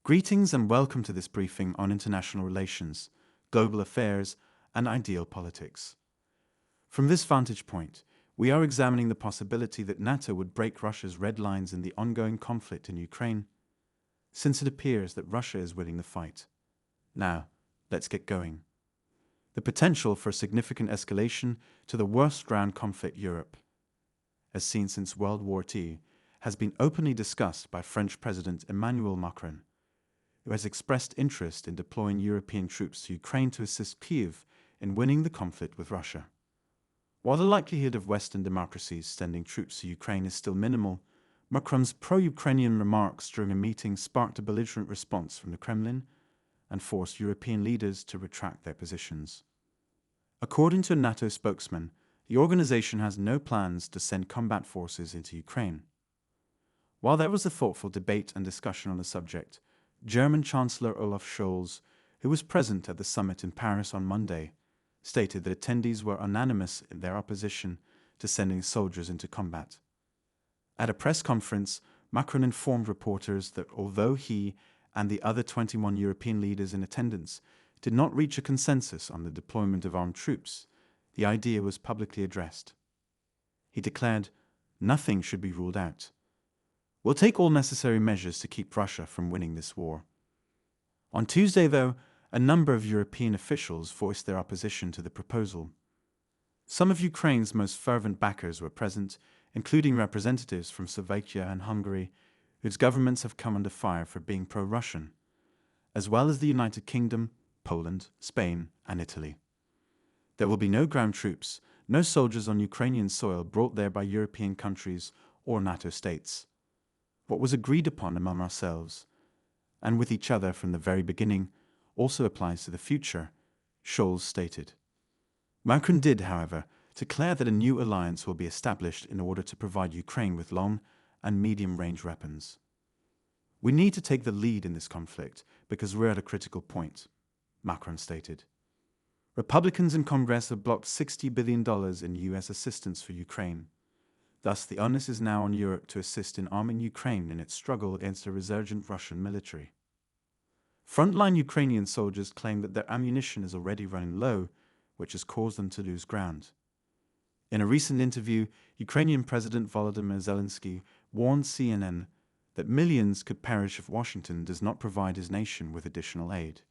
Greetings and welcome to this briefing on international relations, global affairs, and ideal politics. From this vantage point, we are examining the possibility that NATO would break Russia's red lines in the ongoing conflict in Ukraine, since it appears that Russia is winning the fight. Now, let's get going. The potential for significant escalation to the worst ground conflict Europe, as seen since World War II, has been openly discussed by French President Emmanuel Macron, who has expressed interest in deploying European troops to Ukraine to assist Kyiv in winning the conflict with Russia. While the likelihood of Western democracies sending troops to Ukraine is still minimal, Macron's pro-Ukrainian remarks during a meeting sparked a belligerent response from the Kremlin and forced European leaders to retract their positions. According to a NATO spokesman, the organization has no plans to send combat forces into Ukraine. While there was a thoughtful debate and discussion on the subject, German Chancellor Olaf Scholz, who was present at the summit in Paris on Monday, stated that attendees were unanimous in their opposition to sending soldiers into combat. At a press conference, Macron informed reporters that although he and the other 21 European leaders in attendance did not reach a consensus on the deployment of armed troops, the idea was publicly addressed. He declared, "Nothing should be ruled out. We'll take all necessary measures to keep Russia from winning this war." On Tuesday, though, a number of European officials voiced their opposition to the proposal. Some of Ukraine's most fervent backers were present, including representatives from Slovakia and Hungary, whose governments have come under fire for being pro-Russian, as well as the United Kingdom, Poland, Spain, and Italy. There will be no ground troops, no soldiers on Ukrainian soil brought there by European countries or NATO states. What was agreed upon among ourselves, and with each other from the very beginning, also applies to the future, Scholz stated. Macron did, however, declare that a new alliance will be established in order to provide Ukraine with long and medium-range weapons. "We need to take the lead in this conflict because we're at a critical point," Macron stated. Republicans in Congress have blocked $60 billion in U.S. assistance for Ukraine. Thus, the onus is now on Europe to assist in arming Ukraine in its struggle against a resurgent Russian military. Frontline Ukrainian soldiers claim that their ammunition is already running low, which has caused them to lose ground. In a recent interview, Ukrainian President Volodymyr Zelensky warned CNN that millions could perish if Washington does not provide his nation with additional aid.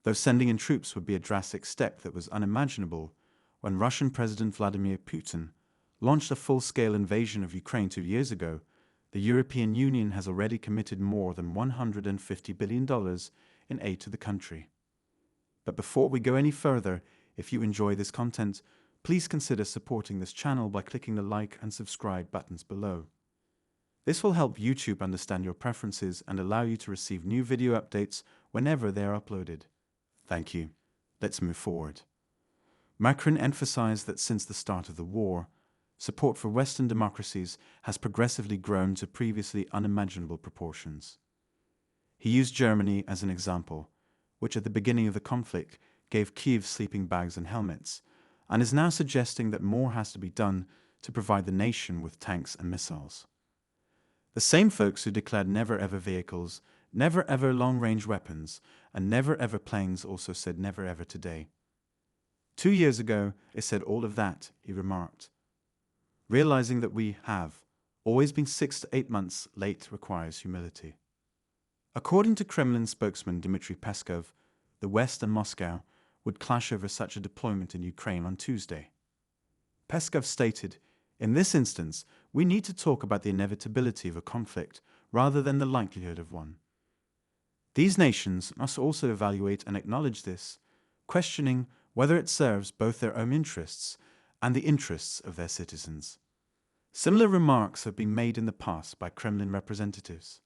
Though sending in troops would be a drastic step that was unimaginable when Russian President Vladimir Putin launched a full-scale invasion of Ukraine 2 years ago, the European Union has already committed more than $150 billion in aid to the country. But before we go any further, if you enjoy this content, please consider supporting this channel by clicking the like and subscribe buttons below. This will help YouTube understand your preferences and allow you to receive new video updates whenever they are uploaded. Thank you. Let's move forward. Macron emphasized that since the start of the war, support for Western democracies has progressively grown to previously unimaginable proportions. He used Germany as an example, which at the beginning of the conflict gave Kyiv sleeping bags and helmets, and is now suggesting that more has to be done to provide the nation with tanks and missiles. The same folks who declared never-ever vehicles, never-ever long-range weapons, and never-ever planes also said never-ever today. 2 years ago, it said all of that, he remarked. Realizing that we have always been 6 to 8 months late requires humility. According to Kremlin spokesman Dmitry Peskov, the West and Moscow would clash over such a deployment in Ukraine on Tuesday. Peskov stated, "In this instance, we need to talk about the inevitability of a conflict rather than the likelihood of one. These nations must also evaluate and acknowledge this, questioning whether it serves both their own interests and the interests of their citizens." Similar remarks have been made in the past by Kremlin representatives.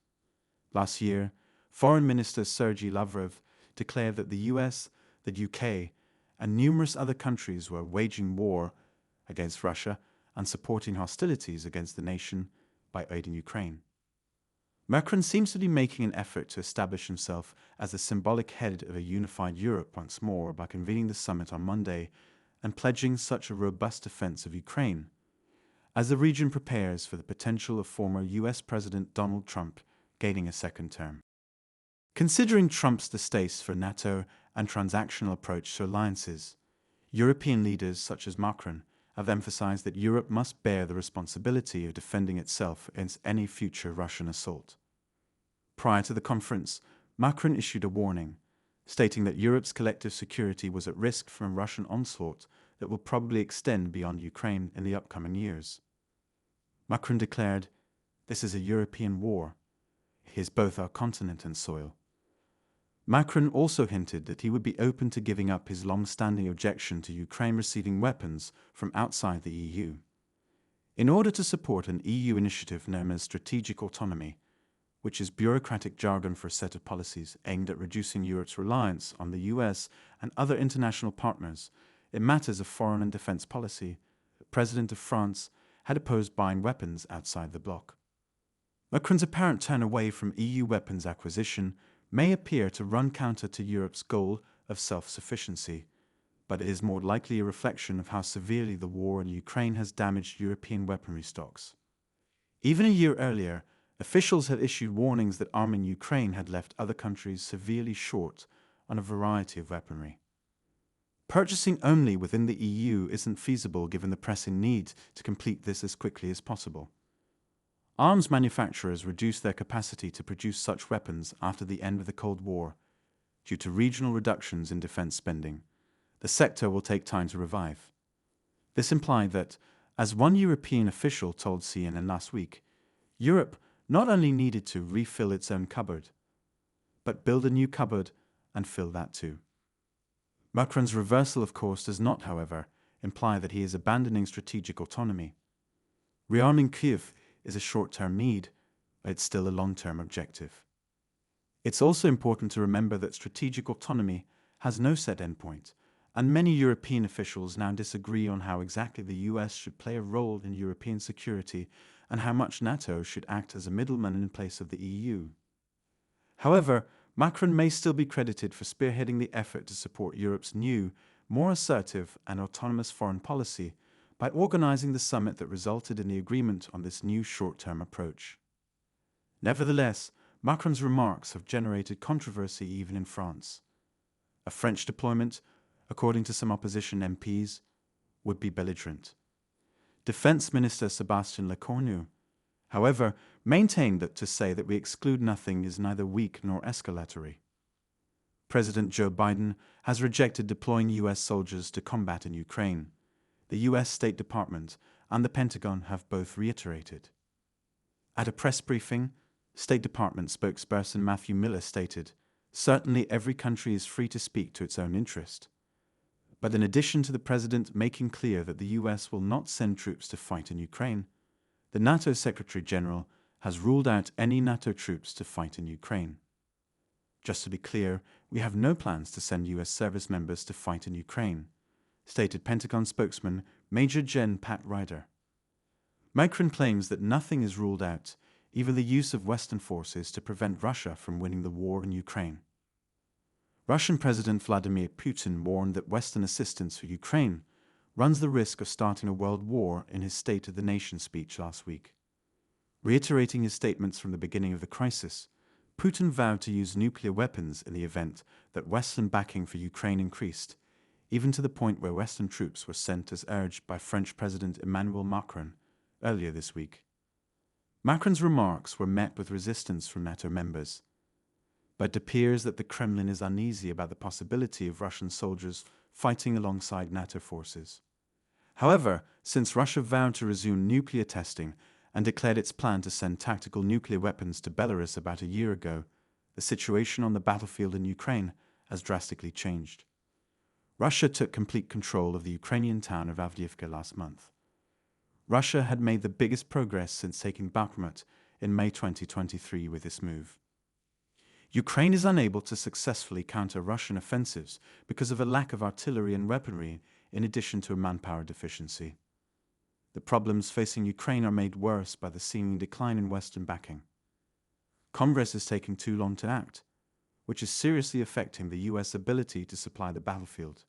Last year, Foreign Minister Sergei Lavrov declared that the US, the UK, and numerous other countries were waging war against Russia and supporting hostilities against the nation by aiding Ukraine. Macron seems to be making an effort to establish himself as the symbolic head of a unified Europe once more by convening the summit on Monday and pledging such a robust defense of Ukraine, as the region prepares for the potential of former US President Donald Trump gaining a second term. Considering Trump's distaste for NATO and transactional approach to alliances, European leaders such as Macron have emphasized that Europe must bear the responsibility of defending itself against any future Russian assault. Prior to the conference, Macron issued a warning, stating that Europe's collective security was at risk from a Russian onslaught that will probably extend beyond Ukraine in the upcoming years. Macron declared, "This is a European war. It is both our continent and soil." Macron also hinted that he would be open to giving up his long-standing objection to Ukraine receiving weapons from outside the EU. In order to support an EU initiative known as strategic autonomy, which is bureaucratic jargon for a set of policies aimed at reducing Europe's reliance on the US and other international partners in matters of foreign and defense policy, the President of France had opposed buying weapons outside the bloc. Macron's apparent turn away from EU weapons acquisition may appear to run counter to Europe's goal of self-sufficiency, but it is more likely a reflection of how severely the war in Ukraine has damaged European weaponry stocks. Even a year earlier, officials had issued warnings that arming Ukraine had left other countries severely short on a variety of weaponry. Purchasing only within the EU isn't feasible given the pressing need to complete this as quickly as possible. Arms manufacturers reduced their capacity to produce such weapons after the end of the Cold War. Due to regional reductions in defense spending, the sector will take time to revive. This implied that, as one European official told CNN last week, Europe not only needed to refill its own cupboard, but build a new cupboard and fill that too. Macron's reversal, of course, does not, however, imply that he is abandoning strategic autonomy. Rearming Kyiv is a short-term need, but it's still a long-term objective. It's also important to remember that strategic autonomy has no set endpoint, and many European officials now disagree on how exactly the US should play a role in European security and how much NATO should act as a middleman in place of the EU. However, Macron may still be credited for spearheading the effort to support Europe's new, more assertive and autonomous foreign policy by organizing the summit that resulted in the agreement on this new short-term approach. Nevertheless, Macron's remarks have generated controversy even in France. A French deployment, according to some opposition MPs, would be belligerent. Defense Minister Sébastien Lecornu, however, maintained that to say that we exclude nothing is neither weak nor escalatory. President Joe Biden has rejected deploying US soldiers to combat in Ukraine. The US State Department and the Pentagon have both reiterated. At a press briefing, State Department spokesperson Matthew Miller stated, "Certainly every country is free to speak to its own interest. But in addition to the President making clear that the US will not send troops to fight in Ukraine, the NATO Secretary General has ruled out any NATO troops to fight in Ukraine. Just to be clear, we have no plans to send US service members to fight in Ukraine," stated Pentagon spokesman Major Gen Pat Ryder. Macron claims that nothing is ruled out, even the use of Western forces to prevent Russia from winning the war in Ukraine. Russian President Vladimir Putin warned that Western assistance for Ukraine runs the risk of starting a world war in his State of the Nation speech last week. Reiterating his statements from the beginning of the crisis, Putin vowed to use nuclear weapons in the event that Western backing for Ukraine increased, even to the point where Western troops were sent as urged by French President Emmanuel Macron earlier this week. Macron's remarks were met with resistance from NATO members, but it appears that the Kremlin is uneasy about the possibility of Russian soldiers fighting alongside NATO forces. However, since Russia vowed to resume nuclear testing and declared its plan to send tactical nuclear weapons to Belarus about a year ago, the situation on the battlefield in Ukraine has drastically changed. Russia took complete control of the Ukrainian town of Avdiivka last month. Russia had made the biggest progress since taking Bakhmut in May 2023 with this move. Ukraine is unable to successfully counter Russian offensives because of a lack of artillery and weaponry in addition to a manpower deficiency. The problems facing Ukraine are made worse by the seeming decline in Western backing. Congress is taking too long to act, which is seriously affecting the US ability to supply the battlefield.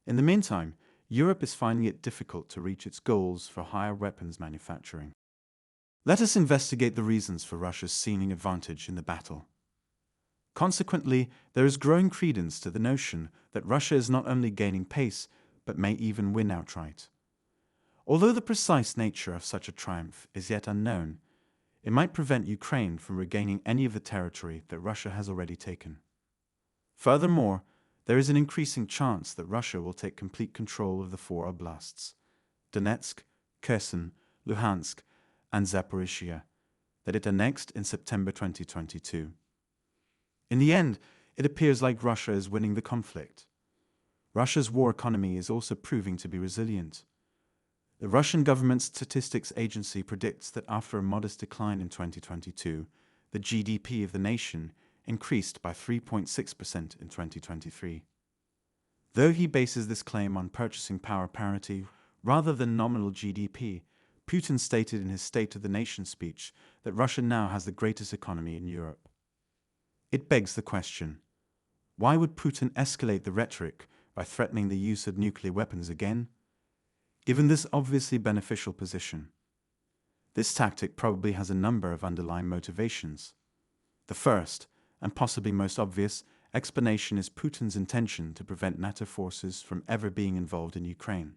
In the meantime, Europe is finding it difficult to reach its goals for higher weapons manufacturing. Let us investigate the reasons for Russia's seeming advantage in the battle. Consequently, there is growing credence to the notion that Russia is not only gaining pace, but may even win outright. Although the precise nature of such a triumph is yet unknown, it might prevent Ukraine from regaining any of the territory that Russia has already taken. Furthermore, there is an increasing chance that Russia will take complete control of the four oblasts, Donetsk, Kherson, Luhansk, and Zaporizhia, that it annexed in September 2022. In the end, it appears like Russia is winning the conflict. Russia's war economy is also proving to be resilient. The Russian government statistics agency predicts that after a modest decline in 2022, the GDP of the nation increased by 3.6% in 2023. Though he bases this claim on purchasing power parity rather than nominal GDP, Putin stated in his State of the Nation speech that Russia now has the greatest economy in Europe. It begs the question, why would Putin escalate the rhetoric by threatening the use of nuclear weapons again? Given this obviously beneficial position, this tactic probably has a number of underlying motivations. The first, and possibly most obvious, explanation is Putin's intention to prevent NATO forces from ever being involved in Ukraine.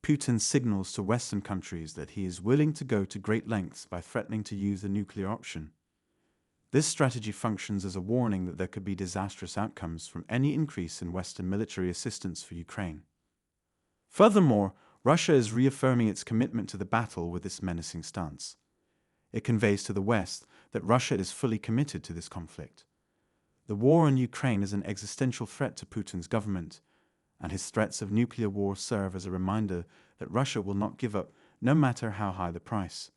Putin signals to Western countries that he is willing to go to great lengths by threatening to use the nuclear option. This strategy functions as a warning that there could be disastrous outcomes from any increase in Western military assistance for Ukraine. Furthermore, Russia is reaffirming its commitment to the battle with this menacing stance. It conveys to the West that Russia is fully committed to this conflict. The war in Ukraine is an existential threat to Putin's government, and his threats of nuclear war serve as a reminder that Russia will not give up, no matter how high the price.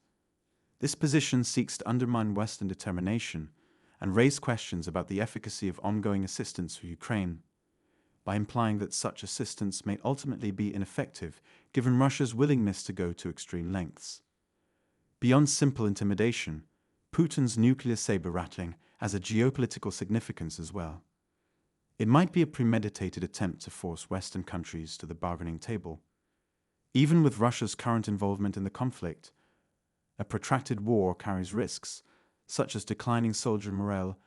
This position seeks to undermine Western determination and raise questions about the efficacy of ongoing assistance for Ukraine, by implying that such assistance may ultimately be ineffective given Russia's willingness to go to extreme lengths. Beyond simple intimidation, Putin's nuclear saber-rattling has a geopolitical significance as well. It might be a premeditated attempt to force Western countries to the bargaining table. Even with Russia's current involvement in the conflict, a protracted war carries risks, such as declining soldier morale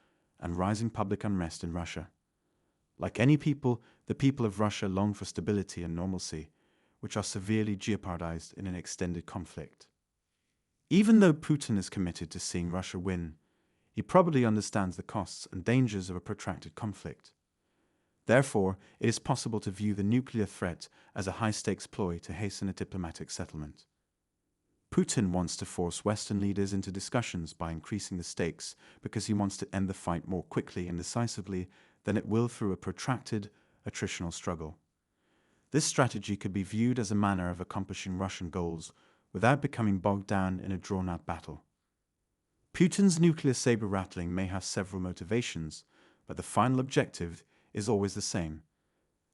and rising public unrest in Russia. Like any people, the people of Russia long for stability and normalcy, which are severely jeopardized in an extended conflict. Even though Putin is committed to seeing Russia win, he probably understands the costs and dangers of a protracted conflict. Therefore, it is possible to view the nuclear threat as a high-stakes ploy to hasten a diplomatic settlement. Putin wants to force Western leaders into discussions by increasing the stakes because he wants to end the fight more quickly and decisively than it will through a protracted, attritional struggle. This strategy could be viewed as a manner of accomplishing Russian goals without becoming bogged down in a drawn-out battle. Putin's nuclear saber-rattling may have several motivations, but the final objective is always the same: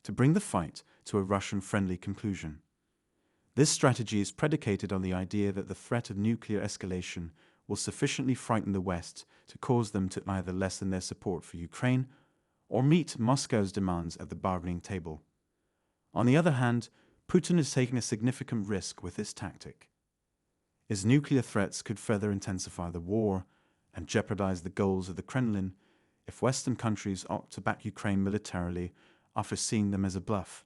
to bring the fight to a Russian-friendly conclusion. This strategy is predicated on the idea that the threat of nuclear escalation will sufficiently frighten the West to cause them to either lessen their support for Ukraine or meet Moscow's demands at the bargaining table. On the other hand, Putin is taking a significant risk with this tactic. His nuclear threats could further intensify the war and jeopardize the goals of the Kremlin if Western countries opt to back Ukraine militarily after seeing them as a bluff.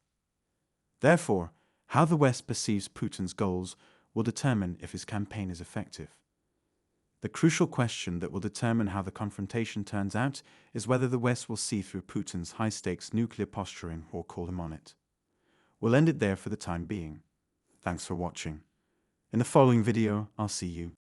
Therefore, how the West perceives Putin's goals will determine if his campaign is effective. The crucial question that will determine how the confrontation turns out is whether the West will see through Putin's high-stakes nuclear posturing or call him on it. We'll end it there for the time being. Thanks for watching. In the following video, I'll see you.